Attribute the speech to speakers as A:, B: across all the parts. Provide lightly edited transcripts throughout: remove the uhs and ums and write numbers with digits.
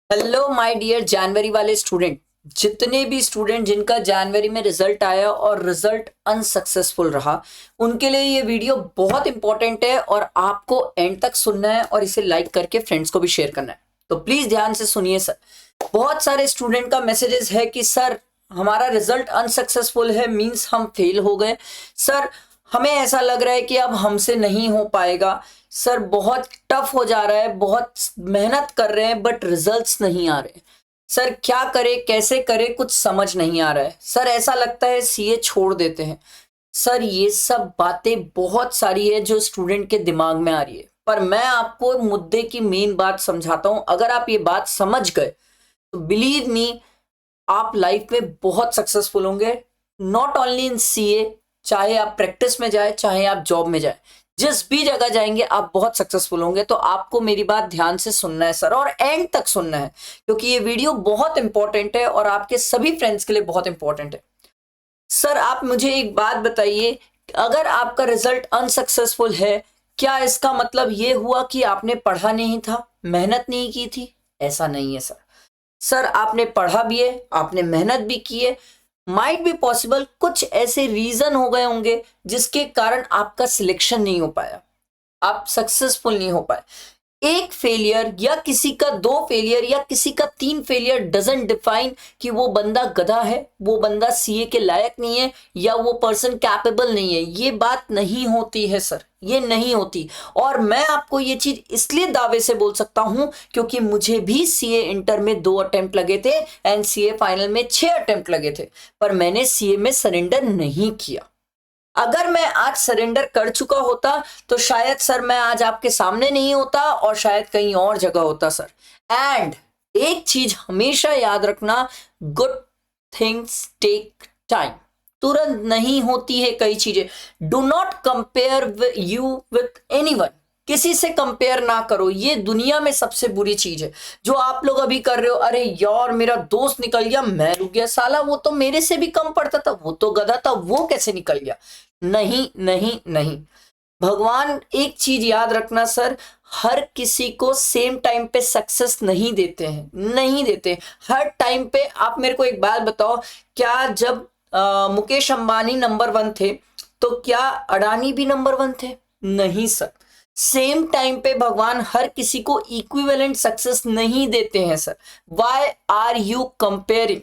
A: Hello my dear जनवरी वाले student. जितने भी स्टूडेंट जिनका जनवरी में रिजल्ट आया और रिजल्ट अनसक्सेसफुल रहा, उनके लिए ये वीडियो बहुत इंपॉर्टेंट है और आपको एंड तक सुनना है और इसे लाइक करके फ्रेंड्स को भी शेयर करना है। तो प्लीज ध्यान से सुनिए सर। बहुत सारे स्टूडेंट का मैसेजेस है कि सर हमारा रिजल्ट अनसक्सेसफुल है, मींस हम फेल हो गए। सर हमें ऐसा लग रहा है कि अब हमसे नहीं हो पाएगा। सर बहुत टफ हो जा रहा है, बहुत मेहनत कर रहे हैं बट रिजल्ट्स नहीं आ रहे। सर क्या करें, कैसे करें, कुछ समझ नहीं आ रहा है। सर ऐसा लगता है सीए छोड़ देते हैं। सर ये सब बातें बहुत सारी है जो स्टूडेंट के दिमाग में आ रही है, पर मैं आपको मुद्दे की मेन बात समझाता हूं। अगर आप ये बात समझ गए तो बिलीव मी, आप लाइफ में बहुत सक्सेसफुल होंगे। नॉट ओनली इन सीए, चाहे आप प्रैक्टिस में जाए चाहे आप जॉब में जाए, जिस भी जगह जाएंगे आप बहुत सक्सेसफुल होंगे। तो आपको मेरी बात ध्यान से सुनना है सर, और एंड तक सुनना है, क्योंकि ये वीडियो बहुत इंपॉर्टेंट है और आपके सभी फ्रेंड्स के लिए बहुत इंपॉर्टेंट है। सर आप मुझे एक बात बताइए, अगर आपका रिजल्ट अनसक्सेसफुल है, क्या इसका मतलब ये हुआ कि आपने पढ़ा नहीं था, मेहनत नहीं की थी? ऐसा नहीं है सर। सर आपने पढ़ा भी है, आपने मेहनत भी की है। माइट बी पॉसिबल कुछ ऐसे रीजन हो गए होंगे जिसके कारण आपका सिलेक्शन नहीं हो पाया, आप सक्सेसफुल नहीं हो पाए। एक फेलियर या किसी का दो फेलियर या किसी का तीन फेलियर डजंट डिफाइन कि वो बंदा गधा है, वो बंदा सीए के लायक नहीं है, या वो पर्सन कैपेबल नहीं है। ये बात नहीं होती है सर, ये नहीं होती। और मैं आपको ये चीज इसलिए दावे से बोल सकता हूं क्योंकि मुझे भी सीए इंटर में 2 अटेम्प्ट लगे थे एंड सीए फाइनल में 6 अटेम्प्ट लगे थे, पर मैंने सीए में सरेंडर नहीं किया। अगर मैं आज सरेंडर कर चुका होता तो शायद सर मैं आज आपके सामने नहीं होता और शायद कहीं और जगह होता सर। एंड एक चीज हमेशा याद रखना, गुड थिंग्स टेक टाइम। तुरंत नहीं होती है कई चीजें। Do not compare you with anyone. किसी से कंपेयर ना करो, ये दुनिया में सबसे बुरी चीज है जो आप लोग अभी कर रहे हो। अरे यार मेरा दोस्त निकल गया, मैं रुक गया, साला वो तो मेरे से भी कम पढ़ता था, वो तो गधा था, वो कैसे निकल गया? नहीं नहीं नहीं। भगवान एक चीज याद रखना सर, हर किसी को सेम टाइम पे सक्सेस नहीं देते हैं, नहीं देते हर टाइम पे। आप मेरे को एक बात बताओ, क्या जब मुकेश अंबानी नंबर 1 थे तो क्या अडानी भी नंबर 1 थे? नहीं सर। सेम टाइम पे भगवान हर किसी को इक्विवेलेंट सक्सेस नहीं देते हैं sir. Why are you comparing?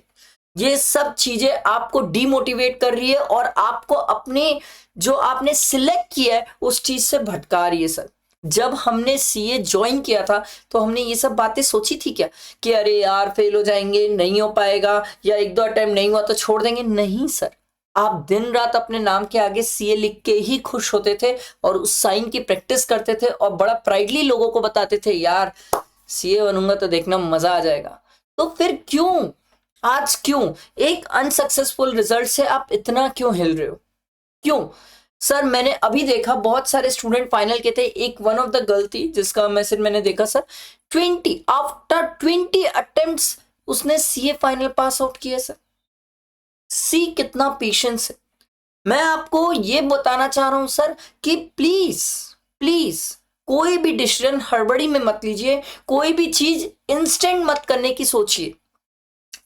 A: ये सब चीजें आपको डिमोटिवेट कर रही है और आपको अपने जो आपने सिलेक्ट किया है उस चीज से भटका रही है सर। जब हमने सीए ज्वाइन किया था तो हमने ये सब बातें सोची थी क्या कि अरे यार फेल हो जाएंगे, नहीं हो पाएगा, या एक दो अटेम्प्ट नहीं हुआ तो छोड़ देंगे? नहीं सर। आप दिन रात अपने नाम के आगे सीए लिख के ही खुश होते थे और उस साइन की प्रैक्टिस करते थे और बड़ा प्राइडली लोगों को बताते थे, यार सीए बनूंगा तो देखना मजा आ जाएगा। तो फिर क्यों आज, क्यों एक अनसक्सेसफुल रिजल्ट से आप इतना क्यों हिल रहे हो? क्यों? सर मैंने अभी देखा बहुत सारे स्टूडेंट फाइनल के थे। एक वन ऑफ द गर्ल थी जिसका मैसेज मैंने देखा सर, 20 आफ्टर 20 अटेम्प्ट्स उसने सीए फाइनल पास आउट किया सर। सी कितना पेशेंस है। मैं आपको ये बताना चाह रहा हूं सर कि प्लीज प्लीज कोई भी डिसीजन हड़बड़ी में मत लीजिए, कोई भी चीज इंस्टेंट मत करने की सोचिए।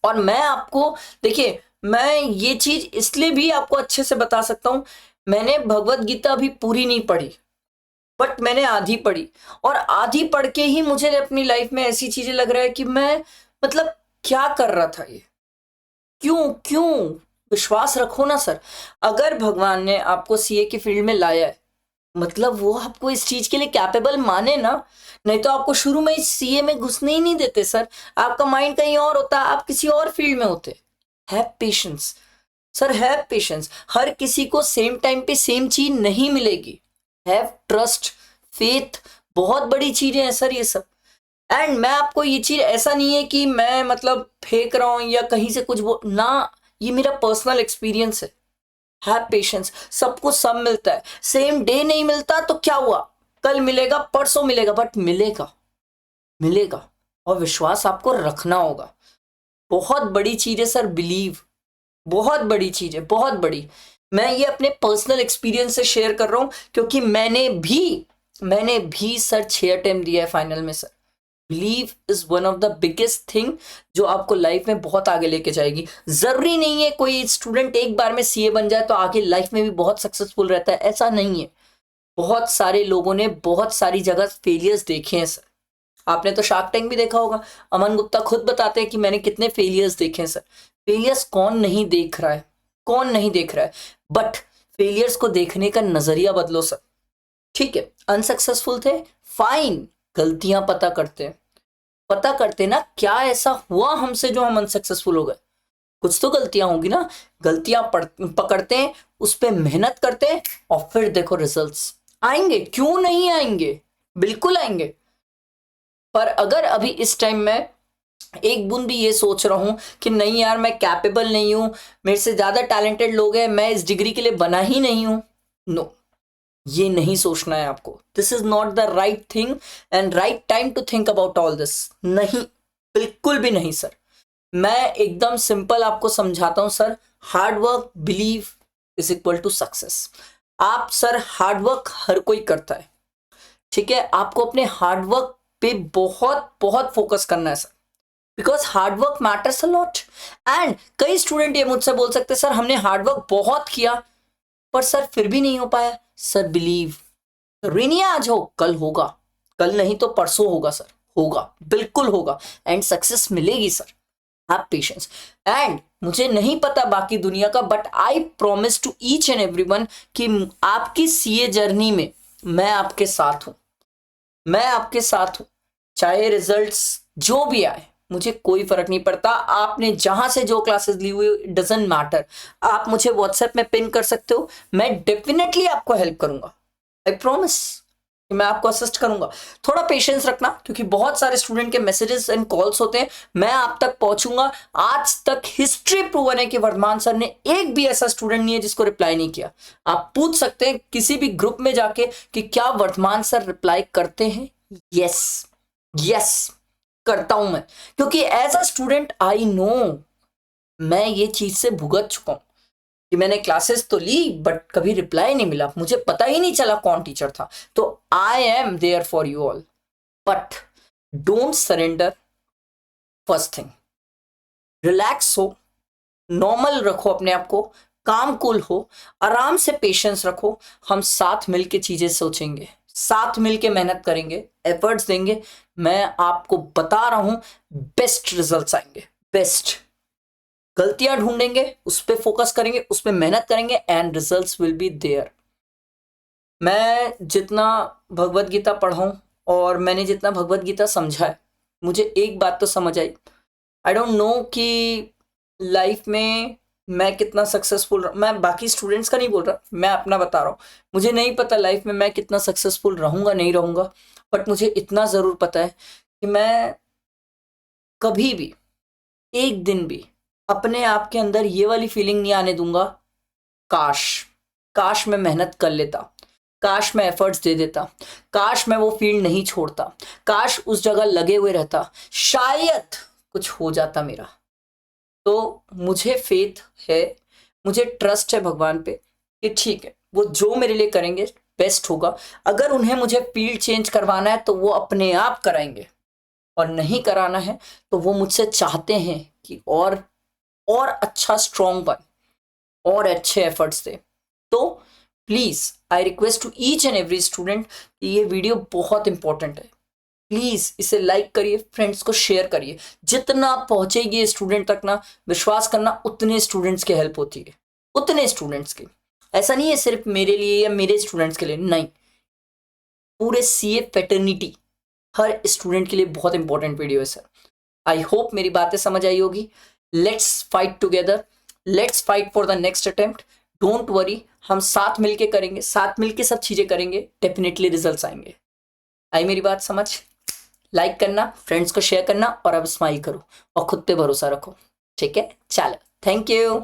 A: और मैं आपको, देखिए मैं ये चीज इसलिए भी आपको अच्छे से बता सकता हूं, मैंने भगवत गीता अभी पूरी नहीं पढ़ी, बट मैंने आधी पढ़ी। और आधी पढ़ के ही मुझे अपनी लाइफ में ऐसी चीजें लग रहा है कि मैं मतलब क्या कर रहा था ये, क्यों क्यों? विश्वास रखो ना सर। अगर भगवान ने आपको सीए की फील्ड में लाया है मतलब वो आपको इस चीज के लिए कैपेबल माने ना, नहीं तो आपको शुरू में इस सीए में घुसने ही नहीं देते सर। आपका माइंड कहीं और होता, आप किसी और फील्ड में होते। Have patience sir, have patience. हर किसी को सेम टाइम पे सेम चीज नहीं मिलेगी। हैव ट्रस्ट, फेथ, बहुत बड़ी चीजें हैं सर ये सब। एंड मैं आपको ये चीज ऐसा नहीं है कि मैं मतलब फेंक रहा हूं या कहीं से कुछ वो ना, ये मेरा पर्सनल एक्सपीरियंस है। हैव पेशेंस, सबको सब मिलता है, सेम डे नहीं मिलता तो क्या हुआ, कल मिलेगा, परसों मिलेगा, बट मिलेगा, मिलेगा। और विश्वास आपको रखना होगा। बहुत बड़ी चीज है सर, बिलीव, बहुत बड़ी चीज है, बहुत बड़ी। मैं ये अपने पर्सनल एक्सपीरियंस से शेयर कर रहा हूं क्योंकि मैंने भी सर 6 अटेम्प्ट दिया है फाइनल में sir. Believe is one of the biggest thing जो आपको लाइफ में बहुत आगे लेके जाएगी। जरूरी नहीं है कोई स्टूडेंट एक बार में सीए बन जाए तो आगे लाइफ में भी बहुत सक्सेसफुल रहता है, ऐसा नहीं है। बहुत सारे लोगों ने बहुत सारी जगह फेलियर्स देखे हैं सर। आपने तो शार्क टैंक भी देखा होगा, अमन गुप्ता खुद बताते हैं कि मैंने कितने फेलियर्स देखे हैं सर। फेलियर्स कौन नहीं देख रहा है, कौन नहीं देख रहा है, बट फेलियर्स को देखने का नजरिया बदलो सर। ठीक है, अनसक्सेसफुल थे, फाइन, गलतियां पता करते ना क्या ऐसा हुआ हमसे जो हम अनसक्सेसफुल हो गए। कुछ तो गलतियां होंगी ना, गलतियां पकड़ते हैं, उस पर मेहनत करते हैं और फिर देखो रिजल्ट्स आएंगे, क्यों नहीं आएंगे, बिल्कुल आएंगे। पर अगर अभी इस टाइम में एक बूंद भी ये सोच रहा हूं कि नहीं यार मैं कैपेबल नहीं हूं, मेरे से ज्यादा टैलेंटेड लोग हैं, मैं इस डिग्री के लिए बना ही नहीं हूं, नो, ये नहीं सोचना है आपको। This is not the right thing and right time to think about all this. नहीं, बिल्कुल भी नहीं सर। मैं एकदम सिंपल आपको समझाता हूं sir. Hard work, believe is equal to success. आप सर हार्ड वर्क हर कोई करता है, ठीक है, आपको अपने हार्ड वर्क पे बहुत बहुत फोकस करना है sir, because hard work matters a lot. And कई स्टूडेंट ये मुझसे बोल सकते हैं सर हमने हार्ड वर्क बहुत किया पर सर फिर भी नहीं हो पाया। सर बिलीव, नहीं आज हो कल होगा, कल नहीं तो परसों होगा सर, होगा, बिल्कुल होगा, एंड सक्सेस मिलेगी सर। Have patience. एंड मुझे नहीं पता बाकी दुनिया का, but I promise to each and everyone कि आपकी सीए जर्नी में मैं आपके साथ हूं, मैं आपके साथ हूं। चाहे रिजल्ट्स जो भी आए मुझे कोई फर्क नहीं पड़ता। आपने जहां से जो क्लासेस ली हुई डजंट मैटर, आप मुझे व्हाट्सएप में पिन कर सकते हो, मैं डेफिनेटली आपको हेल्प करूंगा। आई प्रॉमिस कि मैं आपको असिस्ट करूंगा। थोड़ा पेशेंस रखना क्योंकि बहुत सारे स्टूडेंट के मैसेजेस एंड कॉल्स होते हैं, मैं आप तक पहुंचूंगा। आज तक हिस्ट्री प्रूवन है कि वर्धमान सर ने एक भी ऐसा स्टूडेंट नहीं है जिसको रिप्लाई नहीं किया। आप पूछ सकते हैं किसी भी ग्रुप में जाके कि क्या वर्धमान सर रिप्लाई करते हैं। यस, यस करता हूं मैं, क्योंकि as a student I know, मैं ये चीज से भुगत चुका हूं कि मैंने क्लासेस तो ली बट कभी रिप्लाई नहीं मिला, मुझे पता ही नहीं चला कौन टीचर था। तो I am there for you all, but don't surrender. First thing, relax हो, नॉर्मल रखो अपने आप को, काम कूल हो, आराम से पेशेंस रखो। हम साथ मिलके चीजें सोचेंगे, साथ मिलके मेहनत करेंगे, एफर्ट्स देंगे। मैं आपको बता रहा हूं बेस्ट रिजल्ट्स आएंगे, बेस्ट। गलतियां ढूंढेंगे, उस पर फोकस करेंगे, उस पर मेहनत करेंगे and results will be there. मैं जितना भगवत गीता पढ़ा हूं और मैंने जितना भगवत गीता समझा है, मुझे एक बात तो समझ आई। आई डोंट नो कि लाइफ में मैं कितना सक्सेसफुल, मैं बाकी स्टूडेंट्स का नहीं बोल रहा, मैं अपना बता रहा हूँ। मुझे नहीं पता लाइफ में मैं कितना सक्सेसफुल रहूंगा नहीं रहूंगा, बट मुझे इतना ज़रूर पता है कि मैं कभी भी एक दिन भी अपने आप के अंदर ये वाली फीलिंग नहीं आने दूंगा काश, काश मैं मेहनत कर लेता, काश मैं एफर्ट्स दे देता, काश मैं वो फील्ड नहीं छोड़ता, काश उस जगह लगे हुए रहता, शायद कुछ हो जाता मेरा। तो मुझे फेथ है, मुझे ट्रस्ट है भगवान पे कि ठीक है वो जो मेरे लिए करेंगे बेस्ट होगा। अगर उन्हें मुझे फील्ड चेंज करवाना है तो वो अपने आप कराएंगे, और नहीं कराना है तो वो मुझसे चाहते हैं कि और अच्छा स्ट्रॉन्ग बन और अच्छे एफर्ट्स दे। तो please I request to each and every student, ये वीडियो बहुत इंपॉर्टेंट है, प्लीज इसे लाइक करिए, फ्रेंड्स को शेयर करिए। जितना पहुंचेगी स्टूडेंट तक ना, विश्वास करना उतने स्टूडेंट्स की हेल्प होती है, उतने स्टूडेंट्स की। ऐसा नहीं है सिर्फ मेरे लिए या मेरे स्टूडेंट्स के लिए, नहीं, पूरे सीए फैटर्निटी हर स्टूडेंट के लिए बहुत इंपॉर्टेंट वीडियो है सर। आई होप मेरी बातें समझ आई होगी। Let's fight together, let's fight for the next attempt. Don't worry, हम साथ मिलके करेंगे, साथ मिलके सब चीजें करेंगे, डेफिनेटली रिजल्ट्स आएंगे। आई मेरी बात समझ? लाइक करना, फ्रेंड्स को शेयर करना और अब स्माइल करो और खुद पे भरोसा रखो, ठीक है? चलो, थैंक यू।